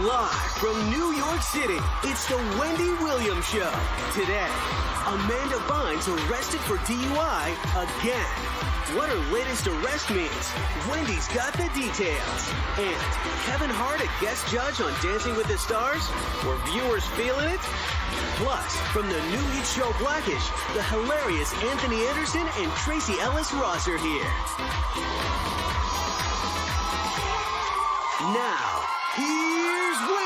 Live from New York City, it's the Wendy Williams Show. Today, Amanda Bynes arrested for DUI again. What her latest arrest means, Wendy's got the details. And Kevin Hart a guest judge on Dancing with the Stars? Were viewers feeling it? Plus, from the new hit show Blackish, the hilarious Anthony Anderson and Tracee Ellis Ross are here. Now, here's Wendy.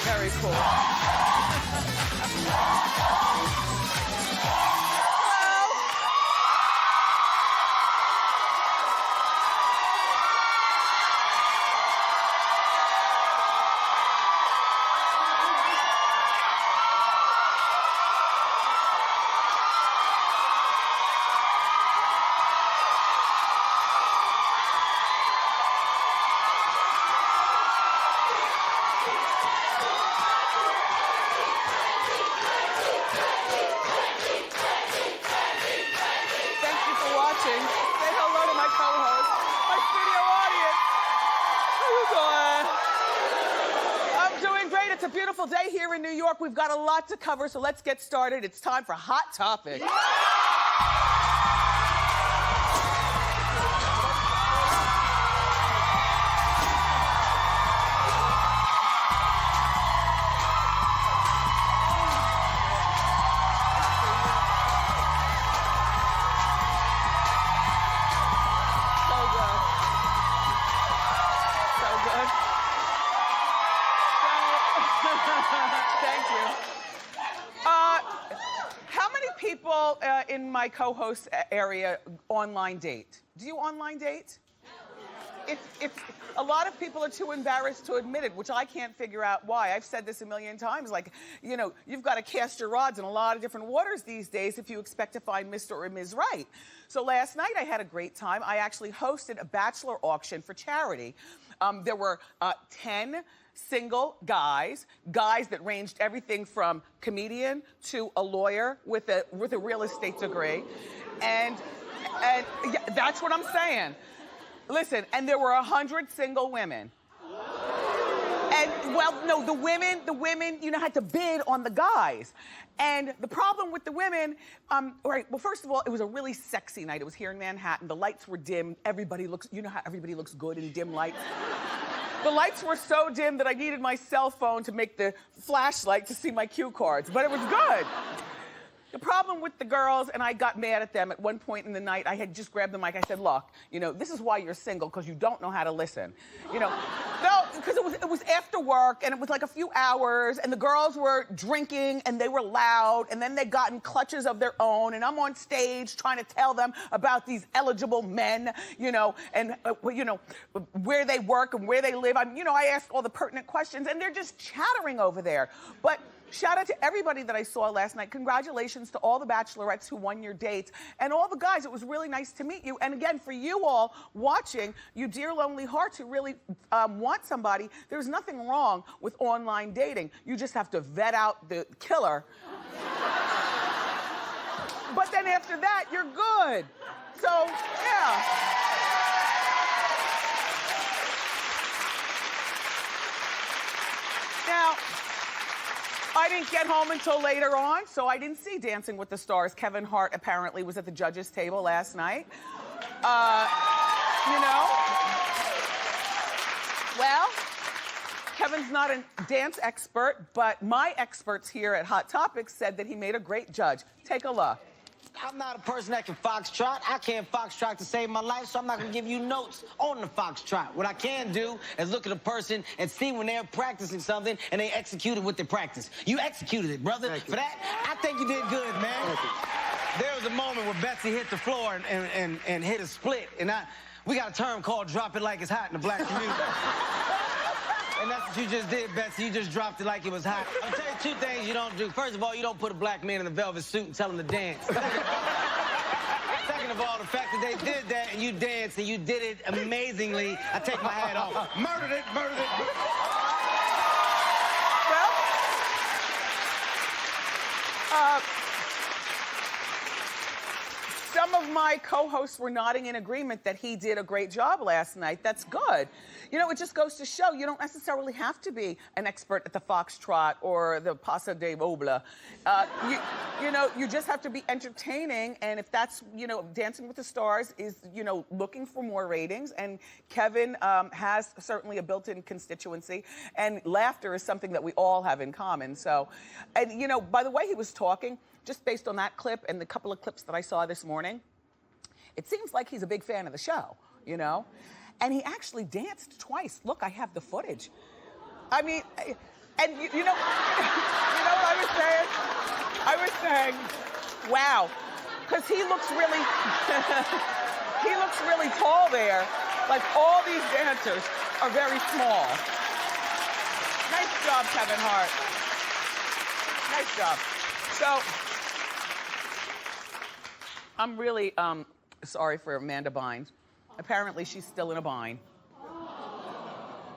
Very cool. It's a beautiful day here in New York. We've got a lot to cover, so let's get started. It's time for Hot Topics. Thank you. How many people in my co-host area online date? Do you online date? It's a lot of people are too embarrassed to admit it, which I can't figure out why. I've said this a million times, like, you know, you've got to cast your rods in a lot of different waters these days if you expect to find Mr. or Ms. Right. So last night I had a great time. I actually hosted a Bachelor auction for charity. There were 10 single guys that ranged everything from comedian to a lawyer with a real estate degree. And yeah, that's what I'm saying. Listen, and there were 100 single women. And, well, no, the women, you know, had to bid on the guys. And the problem with the women, right, well, first of all, it was a really sexy night. It was here in Manhattan. The lights were dim. Everybody looks, you know how everybody looks good in dim lights? The lights were so dim that I needed my cell phone to make the flashlight to see my cue cards, but it was good. The problem with the girls, and I got mad at them at one point in the night, I had just grabbed the mic, I said, look, you know, this is why you're single, because you don't know how to listen. You know, no, because it was after work, and it was like a few hours, and the girls were drinking, and they were loud, and then they got in clutches of their own, and I'm on stage trying to tell them about these eligible men, you know, and, you know, where they work and where they live. You know, I asked all the pertinent questions, and they're just chattering over there. But shout out to everybody that I saw last night. Congratulations to all the bachelorettes who won your dates and all the guys. It was really nice to meet you. And again, for you all watching, you dear lonely hearts who really want somebody, there's nothing wrong with online dating. You just have to vet out the killer. But then after that, you're good. So, yeah. Now, I didn't get home until later on, so I didn't see Dancing with the Stars. Kevin Hart apparently was at the judges' table last night. You know? Well, Kevin's not a dance expert, but my experts here at Hot Topics said that he made a great judge. Take a look. I'm not a person that can foxtrot. I can't foxtrot to save my life, so I'm not gonna give you notes on the foxtrot. What I can do is look at a person and see when they're practicing something and they executed what they practiced. You executed it, brother. For that, I think you did good, man. There was a moment where Betsy hit the floor and hit a split, and we got a term called drop it like it's hot in the black community. And that's what you just did, Betsy. You just dropped it like it was hot. I'll tell you two things you don't do. First of all, you don't put a black man in a velvet suit and tell him to dance. Second of all, the fact that they did that and you danced and you did it amazingly, I take my hat off. Murdered it, murdered it. Well, Some of my co-hosts were nodding in agreement that he did a great job last night. That's good. You know, it just goes to show you don't necessarily have to be an expert at the foxtrot or the paso de bobla. You know, you just have to be entertaining, and if that's, you know, Dancing with the Stars is, you know, looking for more ratings, and Kevin has certainly a built-in constituency, and laughter is something that we all have in common. So, and you know, by the way he was talking, just based on that clip and the couple of clips that I saw this morning, it seems like he's a big fan of the show, you know? And he actually danced twice. Look, I have the footage. I mean, and you know, you know what I was saying? I was saying, wow, because he looks really, he looks really tall there. Like all these dancers are very small. Nice job, Kevin Hart. Nice job. So, I'm really sorry for Amanda Bynes. Apparently, she's still in a bind.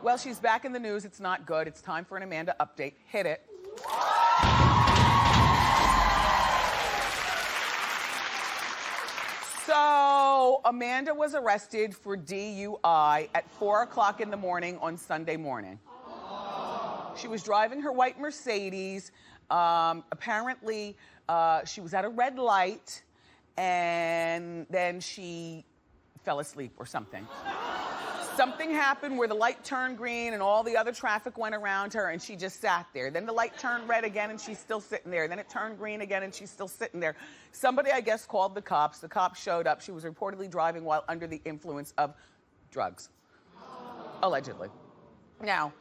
Well, she's back in the news. It's not good. It's time for an Amanda update. Hit it. So, Amanda was arrested for DUI at 4 o'clock in the morning on Sunday morning. She was driving her white Mercedes. Apparently, she was at a red light, and then she fell asleep or something. Something happened where the light turned green and all the other traffic went around her and she just sat there. Then the light turned red again and she's still sitting there. Then it turned green again and she's still sitting there. Somebody, I guess, called the cops. The cops showed up. She was reportedly driving while under the influence of drugs, allegedly. Now,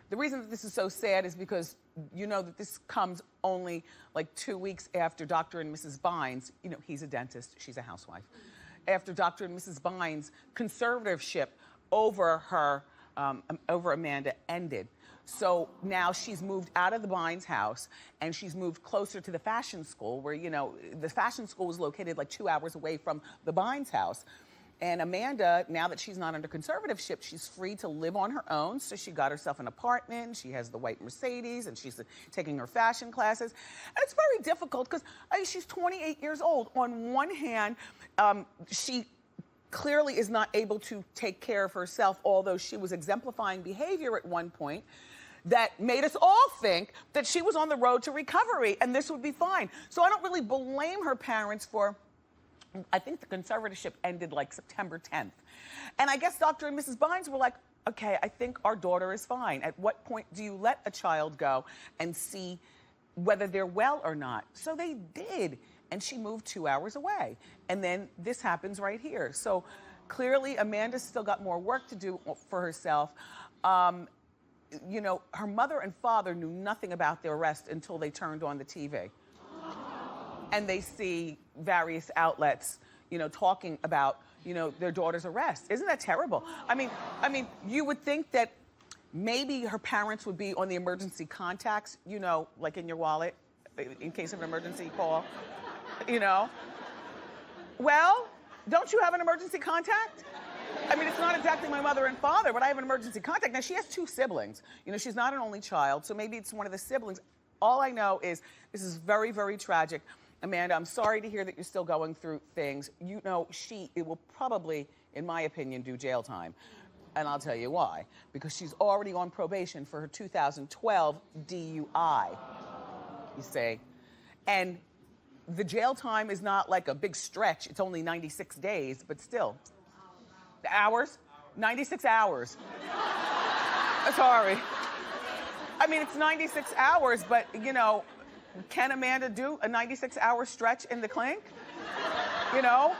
the reason that this is so sad is because you know that this comes only like 2 weeks after Dr. and Mrs. Bynes, you know, he's a dentist, she's a housewife, after Dr. and Mrs. Bynes' conservatorship over her, over Amanda ended. So now she's moved out of the Bynes house and she's moved closer to the fashion school where, you know, the fashion school was located like 2 hours away from the Bynes house. And Amanda, now that she's not under conservatorship, she's free to live on her own. So she got herself an apartment. She has the white Mercedes and she's taking her fashion classes. And it's very difficult because she's 28 years old. On one hand, she clearly is not able to take care of herself, although she was exemplifying behavior at one point that made us all think that she was on the road to recovery and this would be fine. So I don't really blame her parents for, I think the conservatorship ended like September 10th. And I guess Dr. and Mrs. Bynes were like, okay, I think our daughter is fine. At what point do you let a child go and see whether they're well or not? So they did. And she moved 2 hours away. And then this happens right here. So clearly Amanda's still got more work to do for herself. You know, her mother and father knew nothing about their arrest until they turned on the TV. And they see various outlets, you know, talking about, you know, their daughter's arrest. Isn't that terrible? I mean, you would think that maybe her parents would be on the emergency contacts, you know, like in your wallet, in case of an emergency call, you know. Well, don't you have an emergency contact? I mean, it's not exactly my mother and father, but I have an emergency contact. Now, she has 2 siblings. You know, she's not an only child, so maybe it's one of the siblings. All I know is this is very, very tragic. Amanda, I'm sorry to hear that you're still going through things. You know, it will probably, in my opinion, do jail time. And I'll tell you why. Because she's already on probation for her 2012 DUI, you see. And the jail time is not like a big stretch. It's only 96 days, but still. Hours? 96 hours. Sorry. I mean, it's 96 hours, but, you know, can Amanda do a 96-hour stretch in the clink? You know?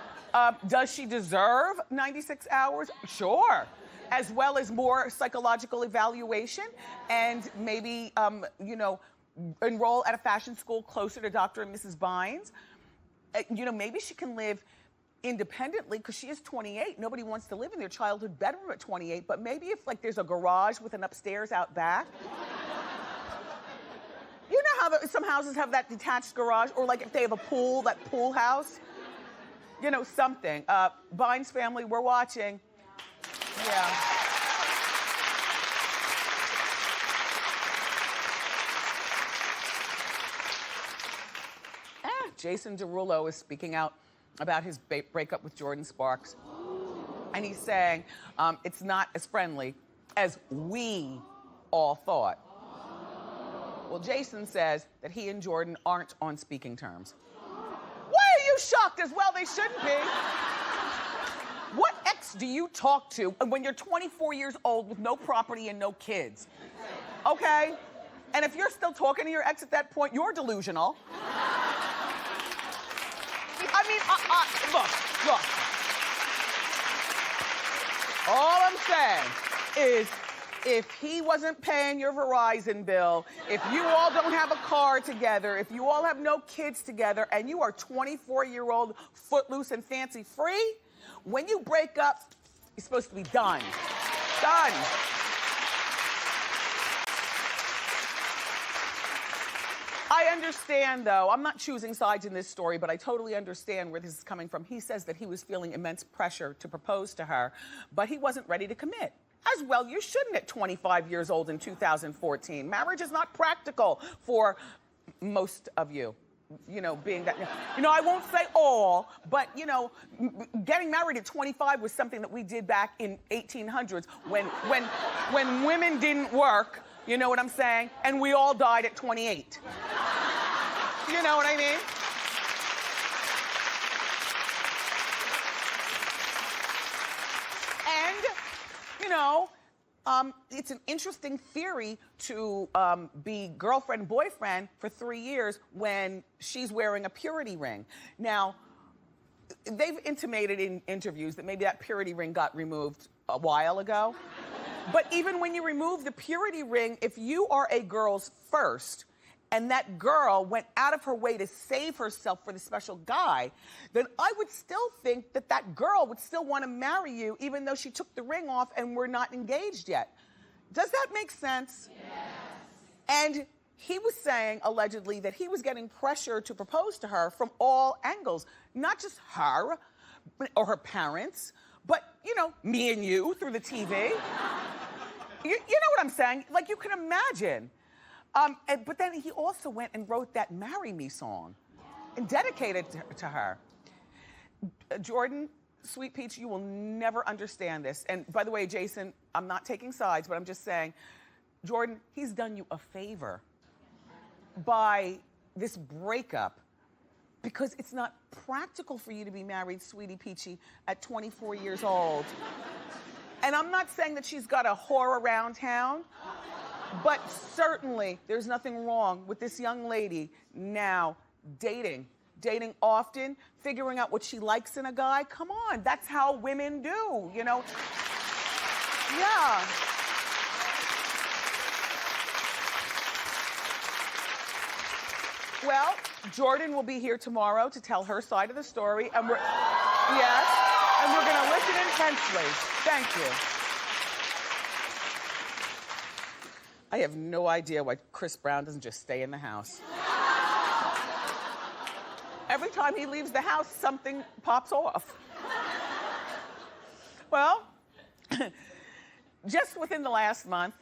Does she deserve 96 hours? Sure. As well as more psychological evaluation and maybe, you know, enroll at a fashion school closer to Dr. and Mrs. Bynes. You know, maybe she can live independently because she is 28. Nobody wants to live in their childhood bedroom at 28, but maybe if like there's a garage with an upstairs out back. You know how some houses have that detached garage, or like if they have a pool, that pool house? You know, something. Bynes family, we're watching. Yeah. Jason Derulo is speaking out about his breakup with Jordin Sparks. And he's saying it's not as friendly as we all thought. Well, Jason says that he and Jordin aren't on speaking terms. Why are you shocked as well? They shouldn't be. What ex do you talk to when you're 24 years old with no property and no kids? Okay? And if you're still talking to your ex at that point, you're delusional. I mean, look. All I'm saying is, if he wasn't paying your Verizon bill, if you all don't have a car together, if you all have no kids together, and you are 24-year-old footloose and fancy free, when you break up, you're supposed to be done. Done. I understand, though, I'm not choosing sides in this story, but I totally understand where this is coming from. He says that he was feeling immense pressure to propose to her, but he wasn't ready to commit. As well, you shouldn't at 25 years old in 2014. Marriage is not practical for most of you. You know, being that, you know, I won't say all, but, you know, getting married at 25 was something that we did back in 1800s when women didn't work, you know what I'm saying? And we all died at 28. You know what I mean? And, you know, it's an interesting theory to be girlfriend-boyfriend for 3 years when she's wearing a purity ring. Now, they've intimated in interviews that maybe that purity ring got removed a while ago. But even when you remove the purity ring, if you are a girl's first, and that girl went out of her way to save herself for the special guy, then I would still think that that girl would still want to marry you even though she took the ring off and we're not engaged yet. Does that make sense? Yes. And he was saying, allegedly, that he was getting pressure to propose to her from all angles. Not just her or her parents, but, you know, me and you through the TV. You know what I'm saying? Like, you can imagine. But then he also went and wrote that Marry Me song and dedicated to her. Jordin, Sweet Peach, you will never understand this. And by the way, Jason, I'm not taking sides, but I'm just saying, Jordin, he's done you a favor by this breakup because it's not practical for you to be married, Sweetie Peachy, at 24 years old. And I'm not saying that she's got a whore around town, but certainly there's nothing wrong with this young lady now dating often, figuring out what she likes in a guy. Come on, that's how women do, you know? Yeah. Well, Jordin will be here tomorrow to tell her side of the story, and we're gonna listen intensely. Thank you. I have no idea why Chris Brown doesn't just stay in the house. Every time he leaves the house, something pops off. Well, just within the last month,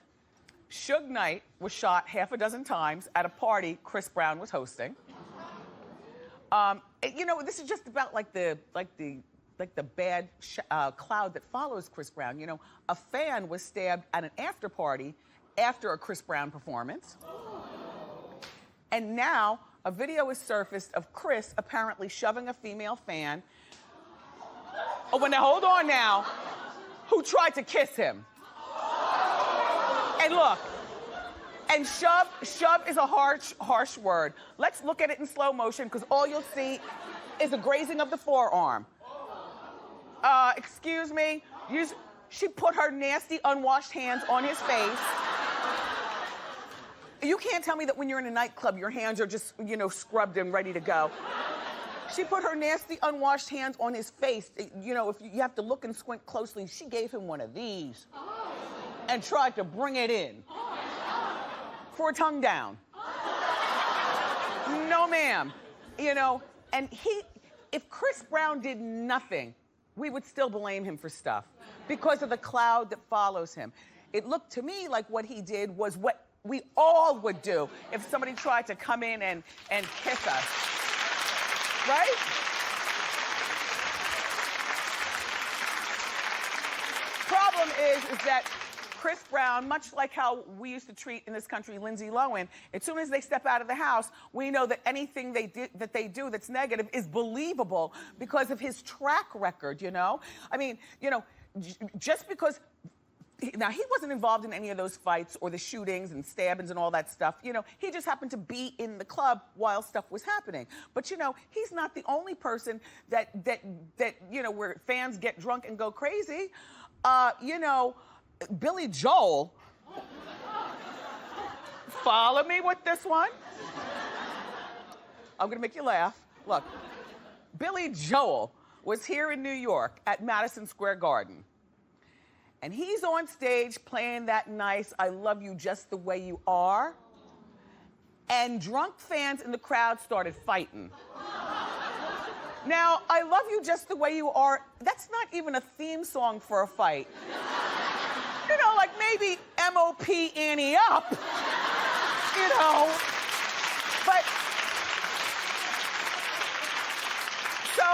Suge Knight was shot half a dozen times at a party Chris Brown was hosting. You know, this is just about like the bad cloud that follows Chris Brown. You know, a fan was stabbed at an after party after a Chris Brown performance. And now a video is surfaced of Chris apparently shoving a female fan. Oh, now hold on now. Who tried to kiss him. And look, and shove is a harsh word. Let's look at it in slow motion because all you'll see is a grazing of the forearm. Excuse me, she put her nasty unwashed hands on his face. You can't tell me that when you're in a nightclub, your hands are just, you know, scrubbed and ready to go. She put her nasty unwashed hands on his face. You know, if you have to look and squint closely, she gave him one of these and tried to bring it in for a tongue down. No, ma'am. You know, and if Chris Brown did nothing, we would still blame him for stuff because of the cloud that follows him. It looked to me like what he did was what we all would do if somebody tried to come in and kiss us. Right? Problem is that Chris Brown, much like how we used to treat in this country Lindsay Lohan, as soon as they step out of the house, we know that anything they do that's negative is believable because of his track record, you know? I mean, you know, just because, now he wasn't involved in any of those fights or the shootings and stabbings and all that stuff, you know, he just happened to be in the club while stuff was happening. But you know, he's not the only person that you know, where fans get drunk and go crazy. You know, Billy Joel, follow me with this one. I'm gonna make you laugh. Look, Billy Joel was here in New York at Madison Square Garden. And he's on stage playing that nice I Love You Just the Way You Are. And drunk fans in the crowd started fighting. Now, I Love You Just the Way You Are, that's not even a theme song for a fight. You know, like maybe M.O.P. Annie Up, you know. But, so,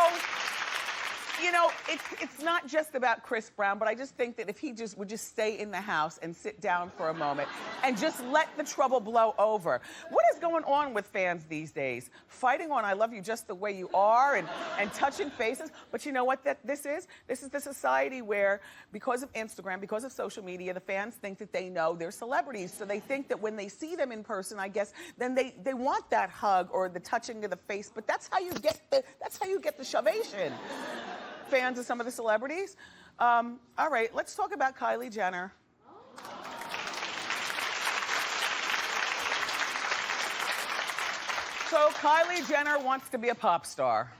you know, it's not just about Chris Brown, but I just think that if he just would just stay in the house and sit down for a moment and just let the trouble blow over. What is going on with fans these days? Fighting on I Love You Just the Way You Are and touching faces. But you know what this is? This is the society where, because of Instagram, because of social media, the fans think that they know they're celebrities. So they think that when they see them in person, I guess, then they want that hug or the touching of the face. But that's how you get the shovation. Fans of some of the celebrities. All right, let's talk about Kylie Jenner. So Kylie Jenner wants to be a pop star.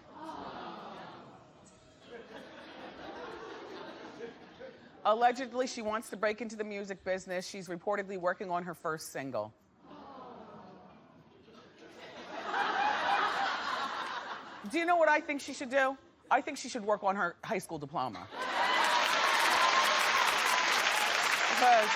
Allegedly, she wants to break into the music business. She's reportedly working on her first single. Do you know what I think she should do? I think she should work on her high school diploma. Because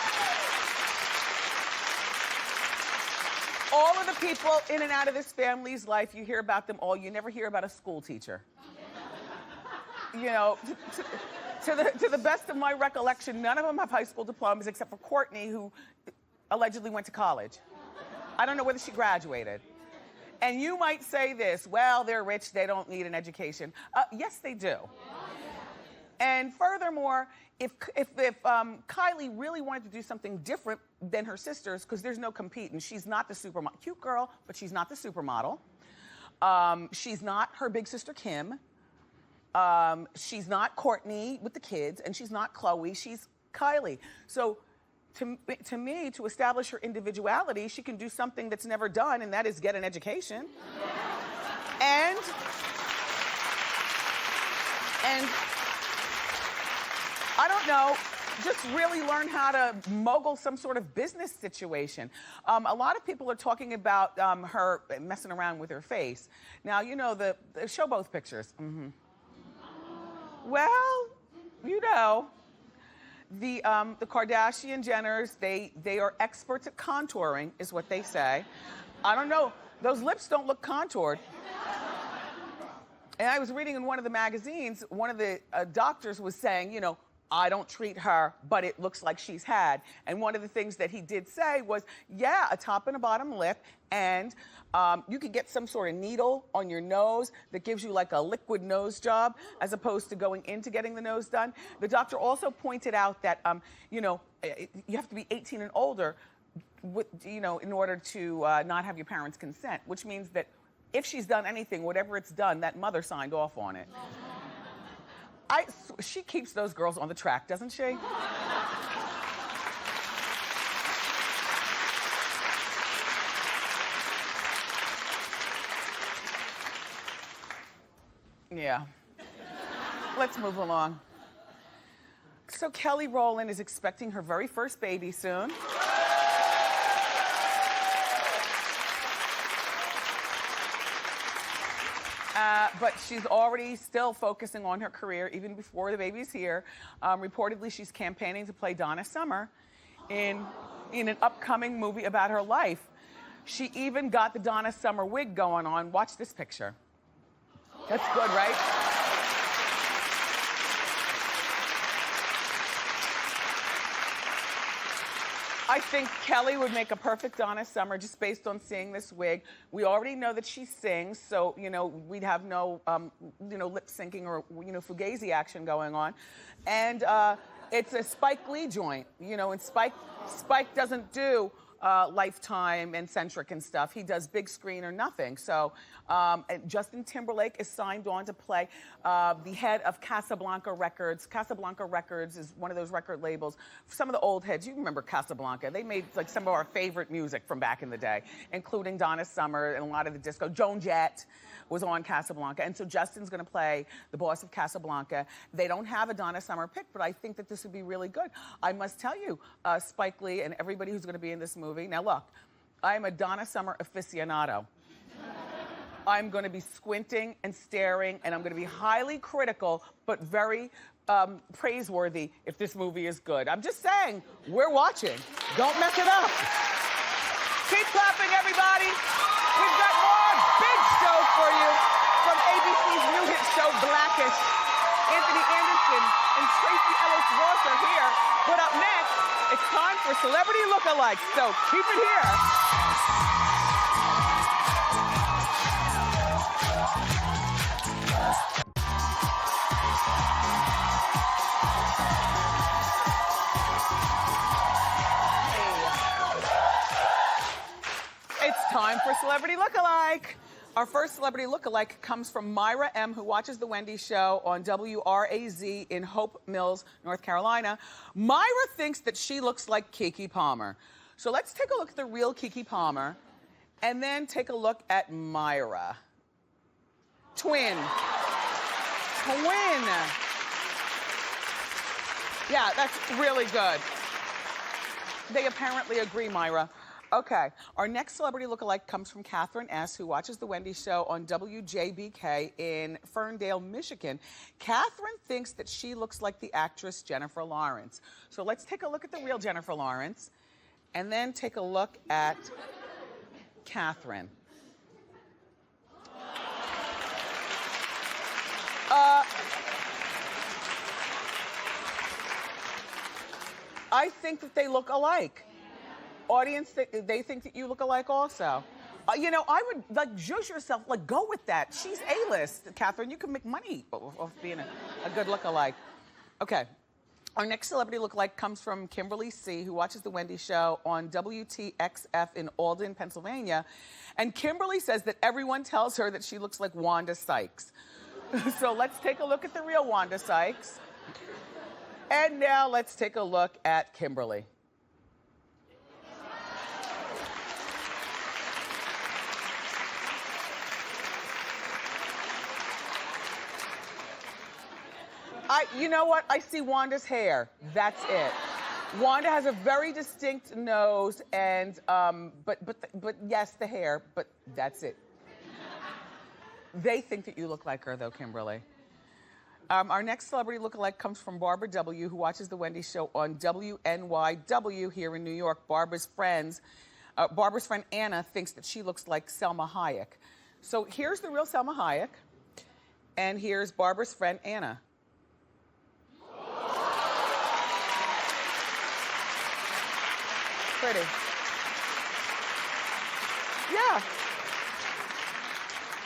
all of the people in and out of this family's life, you hear about them all. You never hear about a school teacher. You know, to the best of my recollection, none of them have high school diplomas except for Courtney, who allegedly went to college. I don't know whether she graduated. And you might say this, well, they're rich, they don't need an education. Yes, they do. And furthermore, if Kylie really wanted to do something different than her sisters, because there's no competing, she's not the supermodel. Cute girl, but she's not the supermodel. She's not her big sister Kim. She's not Courtney with the kids, and she's not Chloe, she's Kylie. So to me, to establish her individuality, she can do something that's never done, and that is get an education. And I don't know, just really learn how to mogul some sort of business situation. A lot of people are talking about her messing around with her face. Now, you know, show both pictures. Mm-hmm. Well, you know, the Kardashian Jenners, they are experts at contouring, is what they say. I don't know, those lips don't look contoured. And I was reading in one of the magazines, one of the doctors was saying, you know, I don't treat her, but it looks like she's had. And one of the things that he did say was, yeah, a top and a bottom lip, and you could get some sort of needle on your nose that gives you like a liquid nose job, as opposed to going into getting the nose done. The doctor also pointed out that, you know, you have to be 18 and older, you know, in order to not have your parents' consent, which means that if she's done anything, whatever it's done, that mother signed off on it. She keeps those girls on the track, doesn't she? Yeah. Let's move along. So Kelly Rowland is expecting her very first baby soon. But she's already still focusing on her career even before the baby's here. Reportedly, she's campaigning to play Donna Summer in an upcoming movie about her life. She even got the Donna Summer wig going on. Watch this picture. That's good, right? I think Kelly would make a perfect Donna Summer just based on seeing this wig. We already know that she sings, so, you know, we'd have no, lip syncing or, fugazi action going on. And it's a Spike Lee joint, and Spike doesn't do Lifetime and Centric and stuff. He does big screen or nothing. So Justin Timberlake is signed on to play the head of Casablanca Records. Casablanca Records is one of those record labels. Some of the old heads, you remember Casablanca. They made like some of our favorite music from back in the day, including Donna Summer and a lot of the disco. Joan Jett was on Casablanca. And so Justin's gonna play the boss of Casablanca. They don't have a Donna Summer pick, but I think that this would be really good. I must tell you, Spike Lee and everybody who's gonna be in this movie. Now look, I'm a Donna Summer aficionado. I'm gonna be squinting and staring, and I'm gonna be highly critical, but very praiseworthy if this movie is good. I'm just saying, we're watching. Don't mess it up. Keep clapping, everybody. We've got more big show for you from ABC's new hit show, Blackish. Anthony Anderson and Tracee Ellis Ross are here. But up next, it's time for Celebrity Lookalikes, so keep it here. It's time for Celebrity Lookalike. Our first Celebrity Lookalike comes from Myra M., who watches The Wendy Show on WRAZ in Hope Mills, North Carolina. Myra thinks that she looks like Keke Palmer. So let's take a look at the real Keke Palmer and then take a look at Myra. Twin. Yeah, that's really good. They apparently agree, Myra. Okay, our next celebrity lookalike comes from Catherine S., who watches The Wendy Show on WJBK in Ferndale, Michigan. Catherine thinks that she looks like the actress Jennifer Lawrence. So let's take a look at the real Jennifer Lawrence and then take a look at Catherine. I think that they look alike. Audience, they think that you look alike also. I would, zhuzh yourself, go with that. She's A-list, Catherine. You can make money off being a good look-alike. Okay, our next celebrity look-alike comes from Kimberly C., who watches The Wendy Show on WTXF in Alden, Pennsylvania. And Kimberly says that everyone tells her that she looks like Wanda Sykes. So let's take a look at the real Wanda Sykes. And now let's take a look at Kimberly. You know what? I see Wanda's hair. That's it. Wanda has a very distinct nose, and but yes, the hair. But that's it. They think that you look like her, though, Kimberly. Our next celebrity lookalike comes from Barbara W., who watches The Wendy Show on WNYW here in New York. Barbara's friend Anna thinks that she looks like Selma Hayek. So here's the real Selma Hayek, and here's Barbara's friend Anna. Pretty. Yeah.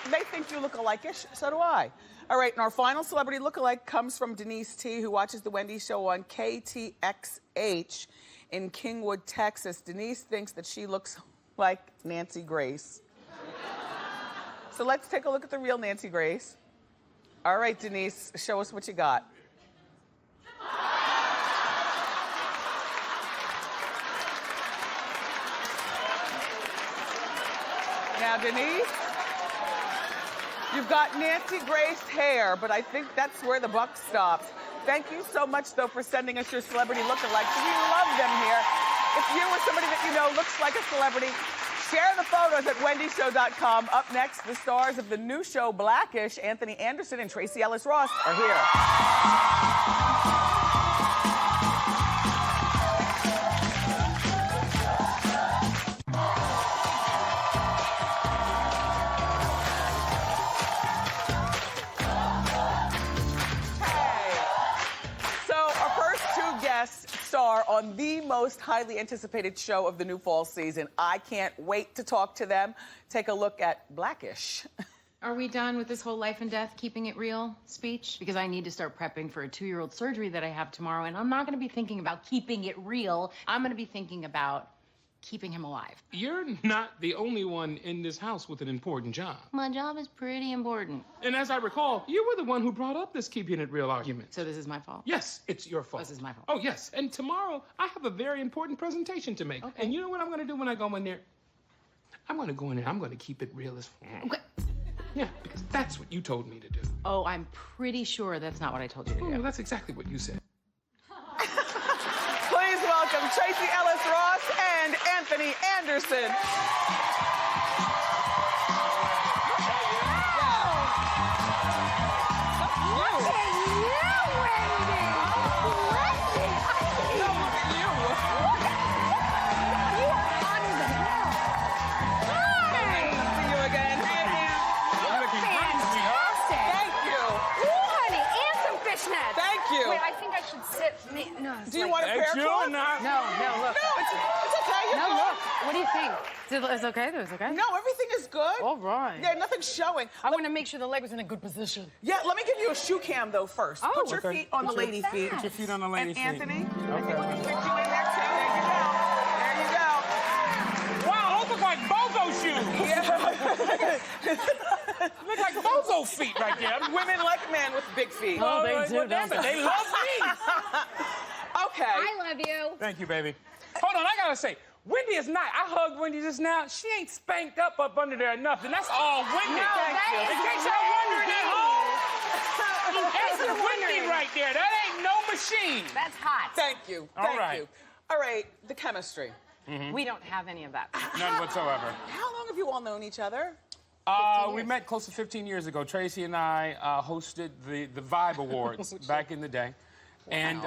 They think you look alike-ish, so do I. All right, and our final celebrity lookalike comes from Denise T., who watches The Wendy Show on KTXH in Kingwood, Texas. Denise thinks that she looks like Nancy Grace. So let's take a look at the real Nancy Grace. All right, Denise, show us what you got. Now, Denise, you've got Nancy Grace hair, but I think that's where the buck stops. Thank you so much, though, for sending us your celebrity lookalikes. We love them here. If you or somebody that you know looks like a celebrity, share the photos at wendyshow.com. Up next, the stars of the new show, Blackish, Anthony Anderson and Tracee Ellis Ross are here. on the most highly anticipated show of the new fall season. I can't wait to talk to them. Take a look at Blackish. Are we done with this whole life and death, keeping it real speech? Because I need to start prepping for a 2-year-old surgery that I have tomorrow, and I'm not gonna be thinking about keeping it real. I'm gonna be thinking about keeping him alive. You're not the only one in this house with an important job. My job is pretty important. And as I recall, you were the one who brought up this keeping it real argument. So this is my fault? Yes, it's your fault. This is my fault. Oh, yes. And tomorrow, I have a very important presentation to make. Okay. And you know what I'm going to do when I go in there? I'm going to go in there. I'm going to keep it real as fuck. Okay. Yeah, because that's what you told me to do. Oh, I'm pretty sure that's not what I told you to do. Oh, that's exactly what you said. Please welcome Tracee Ellis Ross and Anthony Anderson. Do you want a pair of clothes? No, look. No, it's okay. No, look. What do you think? It's okay? It's okay? No, everything is good. All right. Yeah, nothing's showing. I want to make sure the leg was in a good position. Yeah, let me give you a shoe cam, though, first. Oh, Put your feet on the lady feet. Put your feet on the lady And feet. Anthony, Okay. I think we can fit you in there, too. There you go. There you go. Wow, those look like Bozo shoes. Yeah. Look like Bozo feet right there. Women like men with big feet. Oh, they do, don't they? They love me. Okay. I love you. Thank you, baby. Hold on, I gotta say, Wendy is not. I hugged Wendy just now. She ain't spanked up under there or nothing. That's all Wendy. No, Thank that you. is In case y'all wondering at home, that's Wendy right there. That ain't no machine. That's hot. Thank you. All Thank right. you. All right, the chemistry. We don't have any of that. None whatsoever. How long have you all known each other? We met close to 15 years ago. Tracee and I hosted the Vibe Awards back in the day. Wow. And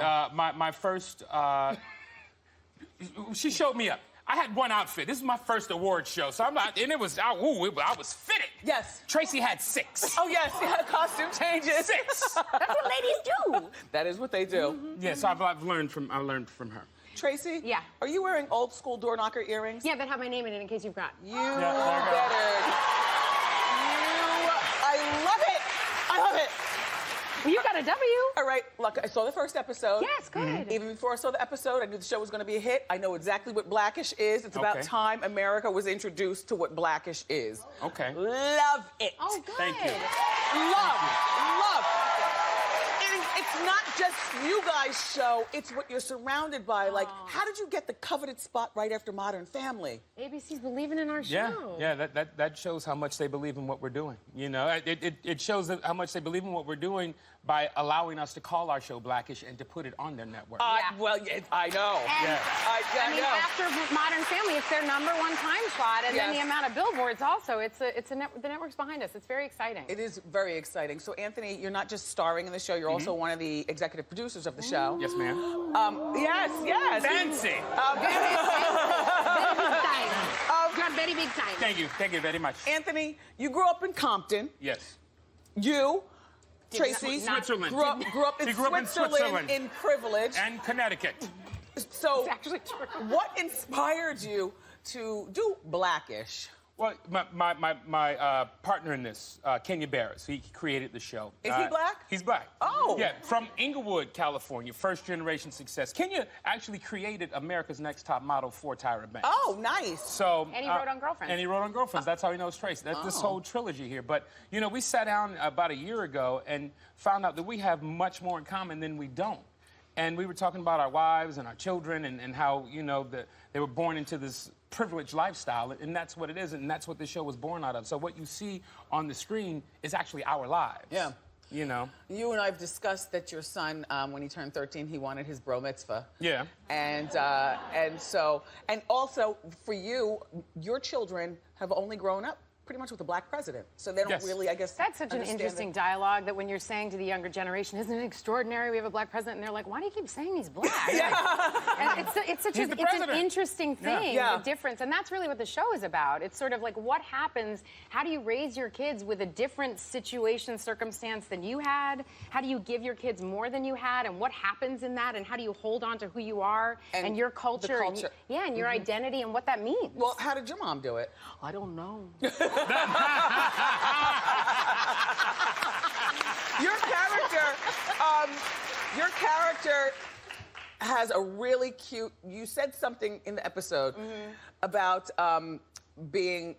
my first, she showed me up. I had one outfit. This is my first award show. So I'm not, and it was, I was fitted. Yes. Tracee had 6. Oh, yes, yeah, costume changes. 6. That's what ladies do. That is what they do. Yes, I've learned from her. Tracee? Yeah. Are you wearing old school door knocker earrings? Yeah, that have my name in it in case you've got. You better. I love it. I love it. Well, you got a W. All right, look, I saw the first episode. Yes, good. Even before I saw the episode, I knew the show was going to be a hit. I know exactly what Blackish is. It's about Okay. time America was introduced to what Blackish is. Okay. Love it. Oh, good. Thank you. Love. And it's not just you guys' show, it's what you're surrounded by. Like, how did you get the coveted spot right after Modern Family? ABC's believing in our show. Yeah, that shows how much they believe in what we're doing. You know, it shows how much they believe in what we're doing by allowing us to call our show Blackish and to put it on their network. Well, yeah, I know. And, I I mean, know. after Modern Family, it's their #1 time slot, and then Yes. the amount of billboards also. The network's behind us. It's very exciting. It is very exciting. So, Anthony, you're not just starring in the show, you're also one of the executive producers of the show. Yes, ma'am. Yes. Fancy. Very big time. Thank you very much. Anthony, you grew up in Compton. Yes. You, Tracee, Switzerland. grew up in She grew up in Switzerland. in privilege. And Connecticut. So, It's actually true. what inspired you to do Blackish? Well, my partner in this, Kenya Barris, he created the show. Is he black? He's black. Oh. Yeah, from Inglewood, California, first-generation success. Kenya actually created America's Next Top Model for Tyra Banks. Oh, nice. So, And he wrote on Girlfriends. And he wrote on Girlfriends. That's how he knows Tracee. That's this whole trilogy here. But, you know, we sat down about a year ago and found out that we have much more in common than we don't. And we were talking about our wives and our children and how, you know, they were born into this privileged lifestyle, and that's what it is, and that's what the show was born out of. So what you see on the screen is actually our lives. Yeah. You know? You and I have discussed that your son, when he turned 13, he wanted his bro mitzvah. Yeah. And also for you, your children have only grown up pretty much with a black president. So they don't Yes. really, I guess, That's such an understand interesting it. dialogue that when you're saying to the younger generation, isn't it extraordinary we have a black president? And they're like, why do you keep saying he's black? And it's such He's the it's an president. interesting thing, Yeah. the difference. And that's really what the show is about. It's sort of like what happens, how do you raise your kids with a different situation, circumstance than you had? How do you give your kids more than you had? And what happens in that? And how do you hold on to who you are and your culture? The culture. And your identity and what that means. Well, how did your mom do it? I don't know. Your character has a really cute. You said something in the episode about being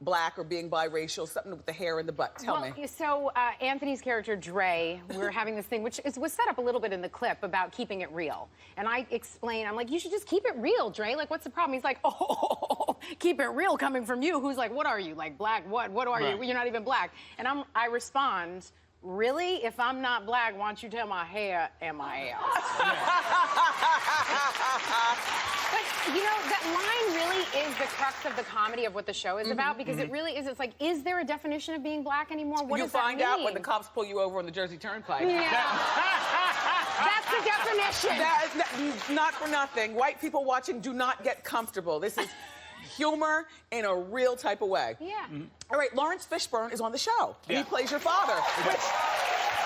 black or being biracial, something with the hair and the butt. Tell me. So Anthony's character, Dre, we were having this thing, which was set up a little bit in the clip about keeping it real. And I explained, I'm like, you should just keep it real, Dre. Like, what's the problem? He's like, oh, keep it real coming from you. Who's like, what are you? Like, black, what? What are you? You're not even black. And I respond, really? If I'm not black, why don't you tell my hair and my ass? But, you know, that line really is the crux of the comedy of what the show is about, because it really is. It's like, is there a definition of being black anymore? What you does that find mean? out when the cops pull you over on the Jersey Turnpike. Yeah. That's the definition. That is not for nothing. White people watching, do not get comfortable. This is humor in a real type of way. Yeah. All right, Lawrence Fishburne is on the show. And he plays your father. Which,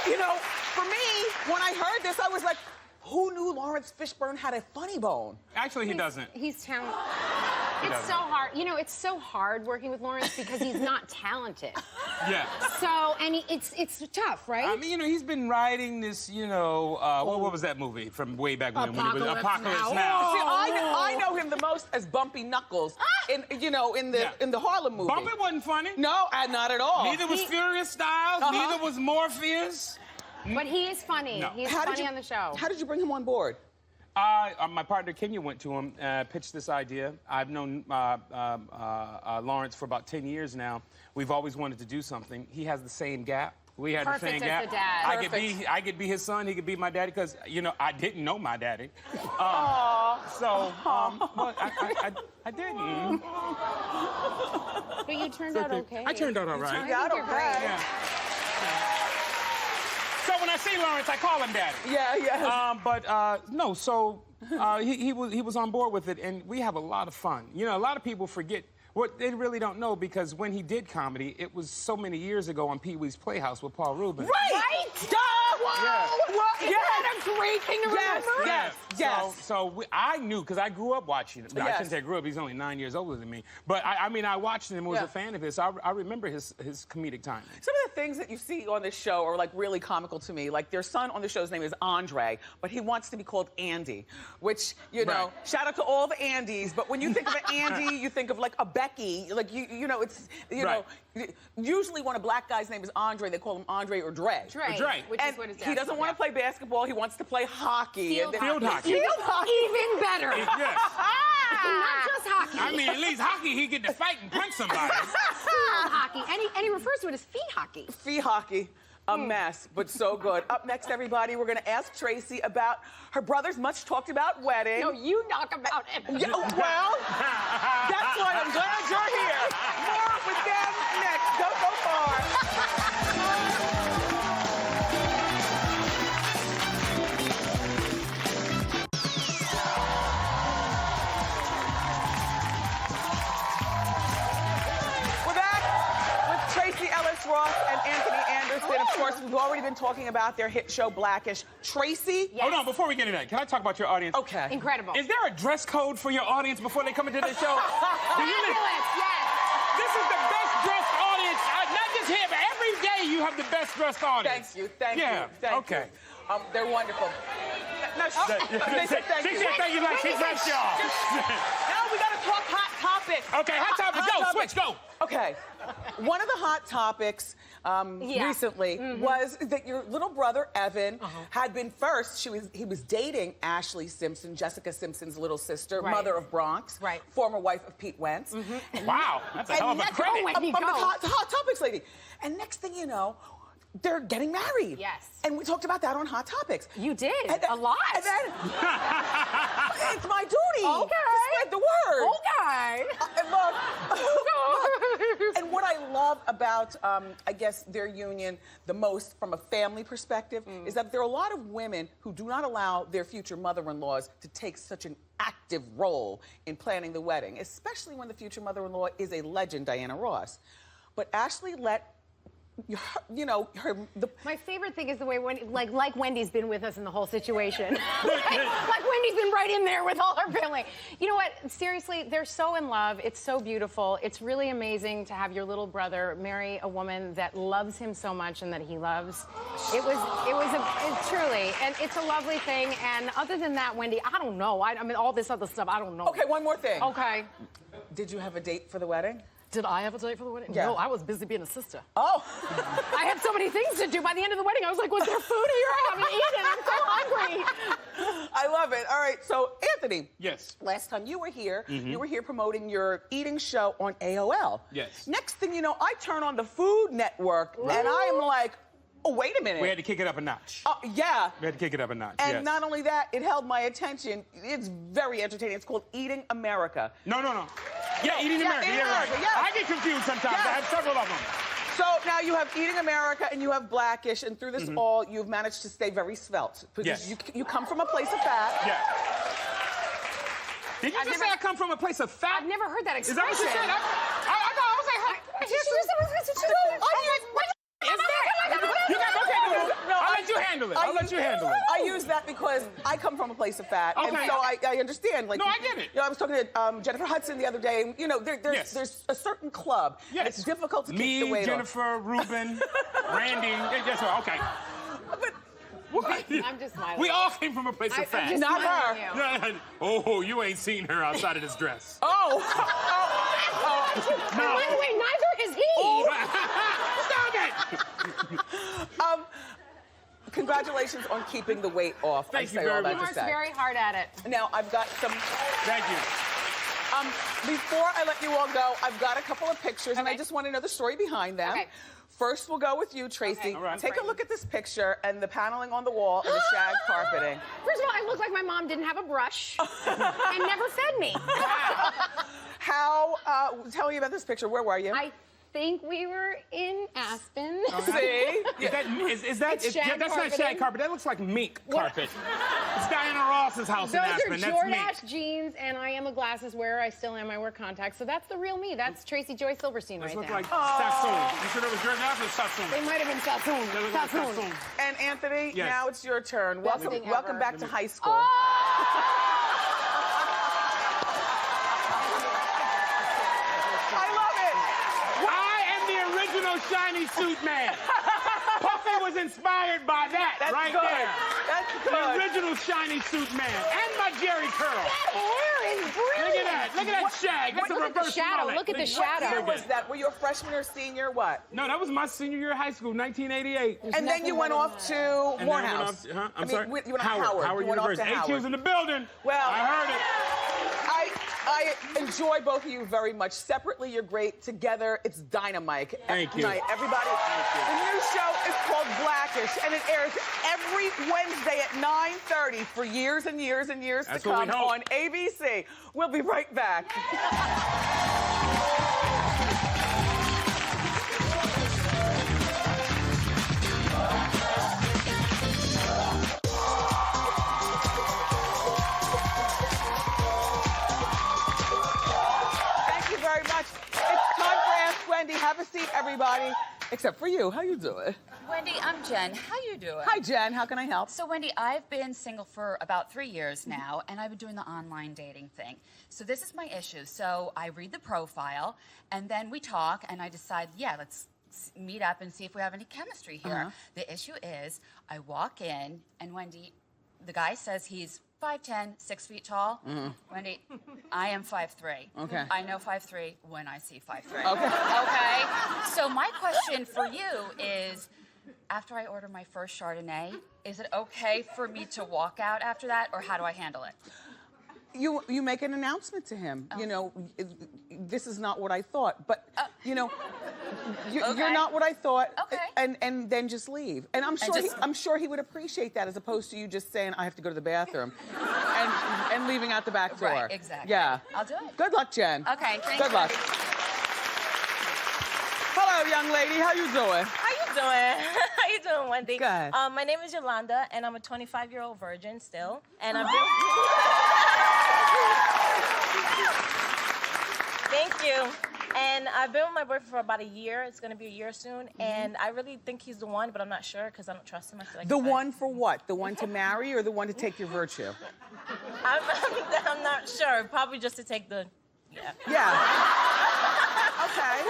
you know, for me, when I heard this, I was like, who knew Lawrence Fishburne had a funny bone? Actually, he doesn't. He's talented. It's so hard. You know, it's so hard working with Lawrence because he's not talented. Yeah. So, and it's tough, right? I mean, you know, he's been writing this, you know, what was that movie from way back when he was Apocalypse Now? See, I know him the most as Bumpy Knuckles in the Harlem movie. Bumpy wasn't funny. No, not at all. Neither was Furious Styles. Neither was Morpheus. But he is funny. No. He's funny on the show. How did you bring him on board? My partner Kenya went to him, pitched this idea. I've known Lawrence for about 10 years now. We've always wanted to do something. He has the same gap. We had the same gap. Perfect as the dad. I could be his son. He could be my daddy because, you know, I didn't know my daddy. So, well, I didn't. But you turned out okay. I turned out all right. Turned out okay. Yeah. So when I see Lawrence, I call him daddy. Yeah. No, so he was on board with it, and we have a lot of fun. You know, a lot of people forget what they really don't know, because when he did comedy, it was so many years ago on Pee-wee's Playhouse with Paul Rubin. Right! Duh! Whoa! Isn't that a great thing to remember? Yes. So I knew, because I grew up watching him. I shouldn't say grew up, he's only 9 years older than me. But I mean, I watched him and was a fan of his. So I remember his comedic timing. Some of the things that you see on this show are like really comical to me. Like their son on the show's name is Andre, but he wants to be called Andy, which, you know, shout out to all the Andys. But when you think of an Andy, you think of like a Becky. Like, you know, it's, you know, usually when a black guy's name is Andre, they call him Andre or Dre. Dre. Which And is what his he doesn't want to play basketball. He wants to play hockey. Field hockey. Field hockey. Even better. Yes. Not just hockey. I mean, at least hockey, he get to fight and punch somebody. Field hockey. And he refers to it as feet hockey. Feet hockey. A mess, but so good. Up next, everybody, we're going to ask Tracee about her brother's much talked about wedding. No, you talk about it. Yeah, well, that's why I'm glad you're here. More with them next. Don't go far. We're back with Tracee Ellis Ross and Anthony Anderson. Of course, we've already been talking about their hit show, Blackish. Tracee? Yes. Hold on, before we get into that, can I talk about your audience? Okay. Incredible. Is there a dress code for your audience before they come into the show? Fabulous, yes. This is the best dressed audience, not just here, but every day you have the best dressed audience. Thank you, thank you. Okay. They're wonderful. No, they said thank you. She said thank you like she blessed y'all. Now we gotta talk hot topics. Okay, hot topic, go, switch, go. Okay, one of the hot topics recently was that your little brother Evan had been first. He was dating Ashley Simpson, Jessica Simpson's little sister, mother of Bronx, former wife of Pete Wentz. Wow, that's a hell of a credit. I'm the hot topics lady. And next thing you know, they're getting married. Yes. And we talked about that on Hot Topics. You did, And then- a lot. And then, it's my duty to spread the word. Okay. And look, and what I love about, I guess, their union the most from a family perspective is that there are a lot of women who do not allow their future mother-in-laws to take such an active role in planning the wedding, especially when the future mother-in-law is a legend, Diana Ross. But Ashley let My favorite thing is the way like Wendy's been with us in the whole situation. like Wendy's been right in there with all her family. You know what? Seriously, they're so in love. It's so beautiful. It's really amazing to have your little brother marry a woman that loves him so much and that he loves. It truly, and it's a lovely thing. And other than that, Wendy, I don't know. I mean, all this other stuff, I don't know. Okay, one more thing. Okay. Did you have a date for the wedding? Did I have a date for the wedding? Yeah. No, I was busy being a sister. Oh. I had so many things to do. By the end of the wedding, I was like, was there food here? I haven't eaten. I'm so hungry. I love it. All right, so Anthony. Yes. Last time you were here, you were here promoting your eating show on AOL. Yes. Next thing you know, I turn on the Food Network, and I am like, oh, wait a minute. We had to kick it up a notch. Yeah. We had to kick it up a notch, And yes. not only that, it held my attention. It's very entertaining. It's called Eating America. No. Yeah, Eating America. Eating Yeah, right. America, yes. I get confused sometimes. Yes. I have several of them. So now you have Eating America and you have Blackish, and through this all, you've managed to stay very svelte. Because Yes. you come from a place of fat. Yeah. Did you just say I come from a place of fat? I've never heard that Is that what expression. you said? I thought I was like, I'll let you handle it. I'll let you handle it. I use that because I come from a place of fat, and Okay. so I understand. Like, No, I get it. You know, I was talking to Jennifer Hudson the other day, and Yes. there's a certain club, and Yes. it's difficult to keep the Me, weight Jennifer, Ruben, Randy. Yes, okay. But What? I'm just smiling. We all came from a place of I'm fat. just Not her. smiling at you. Oh, you ain't seen her outside of this dress. oh, No. By the way, neither is he. Stop it! congratulations on keeping the weight off. Thank I you say very all that much. to Works say. very hard at it. Now I've got some. Thank you. Before I let you all go, I've got a couple of pictures, and I Okay. just want to know the story behind them. Okay. First, we'll go with you, Tracee. Okay. All right. Take a look at this picture and the paneling on the wall and the shag carpeting. First of all, I look like my mom didn't have a brush and never fed me. Tell me about this picture. Where were you? I think we were in Aspen. See? Is that It's shag that's not carpeting. shag carpet. That looks like mink What? carpet. It's Diana Ross's house in Those Aspen. are That's Jordache mink. jeans, and I am a glasses wearer. I still am. I wear contacts. So that's the real me. That's Tracee Joy Silverstein This right looks there. like Sassoon. You sure that was Jordache or Sassoon? They might have been Sassoon. That looks like Sassoon. Sassoon. And Anthony, Yes. now it's your turn. Best Welcome, thing welcome ever. back to high school. Oh! I love it. I am the original shiny suit man. Puffy was inspired by that That's right good. there. That's The good. original shiny suit man. And my Jerry curl. That hair is brilliant. Look at that. Look at that shag. That's a Look at the reverse shadow. mullet. Look at the What shadow. year was that? Were you a freshman or senior? What? No, that was my senior year of high school, 1988. And then you went off to And then I went Morehouse. off- huh? I'm I mean, sorry? You went off to Howard. Howard You went off to University. Howard. AQ's in the building. Well, I heard it. I enjoy both of you very much. Separately, you're great. Together, it's dynamite. Thank you. Tonight, everybody. The new show is called Blackish, and it airs every Wednesday at 9:30 for years and years and years That's to what we come hope. on ABC. We'll be right back. Thank you very much. It's time for Ask Wendy. Have a seat, everybody. Except for you. How you doing? Wendy, I'm Jen. How you doing? Hi, Jen. How can I help? So, Wendy, I've been single for about 3 years now, and I've been doing the online dating thing. So this is my issue. So I read the profile, and then we talk, and I decide, yeah, let's meet up and see if we have any chemistry here. The issue is, I walk in, and Wendy, the guy says he's 5'10", 6 feet tall. Wendy, I am 5'3". Okay. I know 5'3" when I see 5'3". Okay. Okay? So my question for you is, after I order my first Chardonnay, is it okay for me to walk out after that, or how do I handle it? you make an announcement to him. You know, this is not what I thought, but you know, you're not what I thought. Okay. And then just leave. And I'm sure he would appreciate that, as opposed to you just saying I have to go to the bathroom, and leaving out the back door. Right, exactly. Yeah. I'll do it. Good luck, Jen. Okay, thank Good you. luck. Hello, young lady. How you doing? How you doing? How you doing, Wendy? Good. My name is Yolanda, and I'm a 25-year-old virgin still. And I've been... Thank you. And I've been with my boyfriend for about a year. It's going to be a year soon. And I really think he's the one, but I'm not sure because I don't trust him. I feel like The one for what? The one to marry or the one to take your virtue? I'm not sure. Probably just to take the... Yeah. Okay.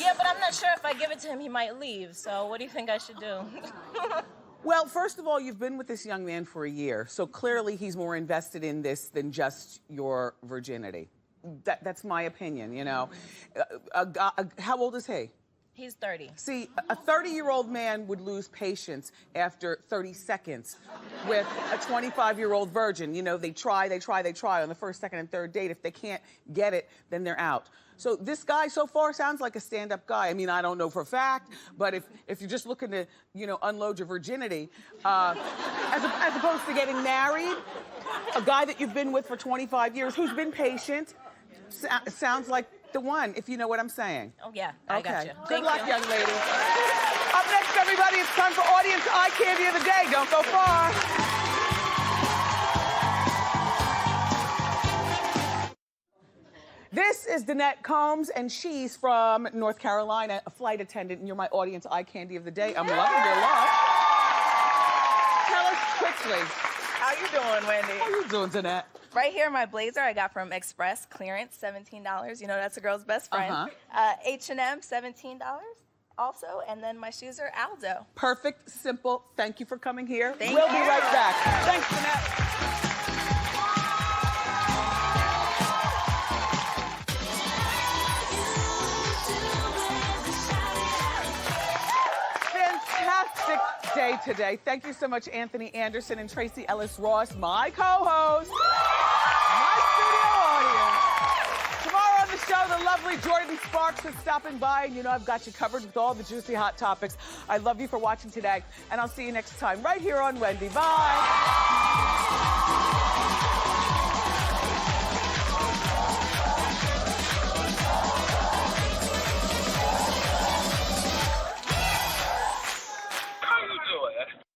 Yeah, but I'm not sure if I give it to him, he might leave. So what do you think I should do? Well, first of all, you've been with this young man for a year, so clearly he's more invested in this than just your virginity. That's my opinion, you know. How old is he? He's 30. See, a 30-year-old man would lose patience after 30 seconds with a 25-year-old virgin. You know, they try on the first, second, and third date. If they can't get it, then they're out. So this guy so far sounds like a stand-up guy. I mean, I don't know for a fact, but if you're just looking to, you know, unload your virginity, as opposed to getting married, a guy that you've been with for 25 years who's been patient, sounds like the one, if you know what I'm saying. Oh, yeah, I got you. Good luck, young lady. Up next, everybody, it's time for Audience Eye Candy of the Day. Don't go far. This is Danette Combs, and she's from North Carolina, a flight attendant, and you're my Audience Eye Candy of the Day. I'm loving your luck. Tell us quickly. How you doing, Wendy? How you doing, Danette? Right here, my blazer I got from Express clearance, $17. You know that's a girl's best friend. H&M, $17 also, and then my shoes are Aldo. Perfect, simple. Thank you for coming here. Thank We'll be you. right back. Thanks, Danette. Fantastic day today. Thank you so much, Anthony Anderson and Tracee Ellis Ross, my co-host, my studio audience. Tomorrow on the show, the lovely Jordin Sparks is stopping by, and you know I've got you covered with all the juicy hot topics. I love you for watching today, and I'll see you next time right here on Wendy. Bye. How you doing?